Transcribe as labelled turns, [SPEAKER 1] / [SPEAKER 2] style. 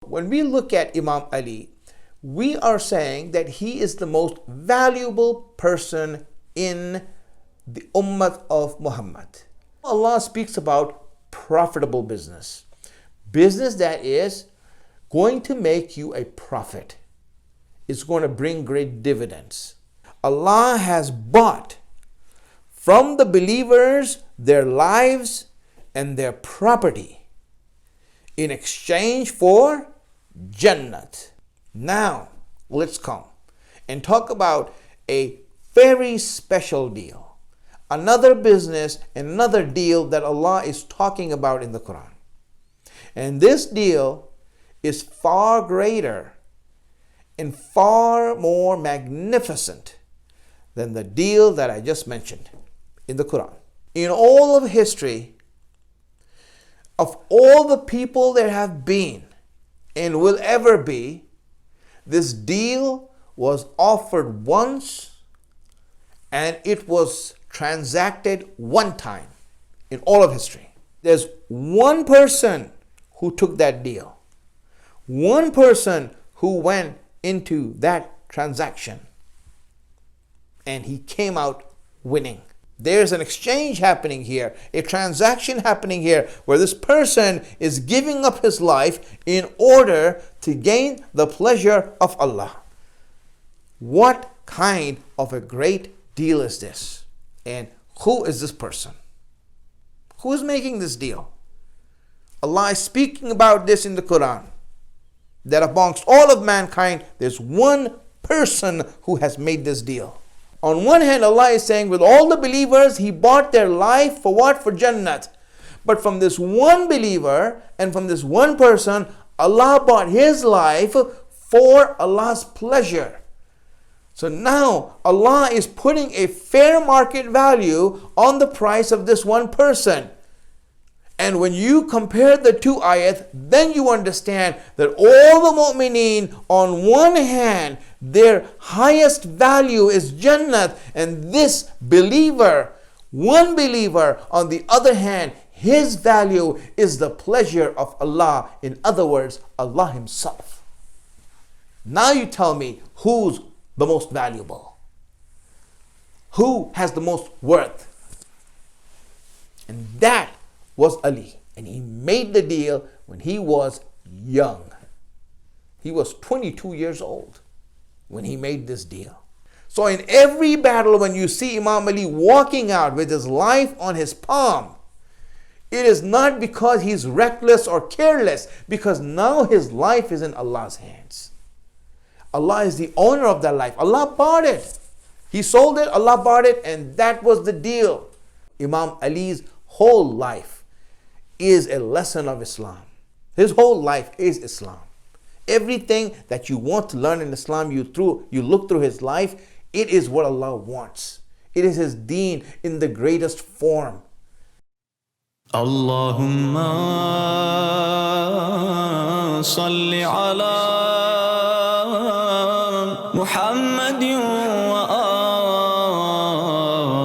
[SPEAKER 1] When we look at Imam Ali, we are saying that he is the most valuable person in the Ummah of Muhammad. Allah speaks about profitable business. Business that is going to make you a profit. It's going to bring great dividends. Allah has bought from the believers their lives and their property in exchange for Jannat. Now, let's come and talk about a very special deal. Another business, another deal that Allah is talking about in the Quran. And this deal is far greater and far more magnificent than the deal that I just mentioned in the Quran. In all of history, of all the people there have been and will ever be, this deal was offered once and it was transacted one time in all of history. There's one person who took that deal. One person who went into that transaction and he came out winning. There's an exchange happening here, a transaction happening here where this person is giving up his life in order to gain the pleasure of Allah. What kind of a great deal is this? And who is this person? Who is making this deal? Allah is speaking about this in the Quran, that amongst all of mankind, there's one person who has made this deal. On one hand, Allah is saying with all the believers, He bought their life for what? For Jannat. But from this one believer and from this one person, Allah bought his life for Allah's pleasure. So now Allah is putting a fair market value on the price of this one person. And when you compare the two ayat, then you understand that all the mu'mineen, on one hand, their highest value is Jannat, and this believer, one believer, on the other hand, his value is the pleasure of Allah. In other words, Allah Himself. Now you tell me who's the most valuable? Who has the most worth? And that was Ali, and he made the deal when he was young. He was 22 years old when he made this deal. So in every battle, when you see Imam Ali walking out with his life on his palm, it is not because he's reckless or careless, because now his life is in Allah's hands. Allah is the owner of that life. Allah bought it. He sold it, Allah bought it, and that was the deal. Imam Ali's whole life is a lesson of Islam. His whole life is Islam. Everything that you want to learn in Islam, you look through his life, it is what Allah wants. It is His deen in the greatest form.
[SPEAKER 2] Allahumma salli ala Muhammadin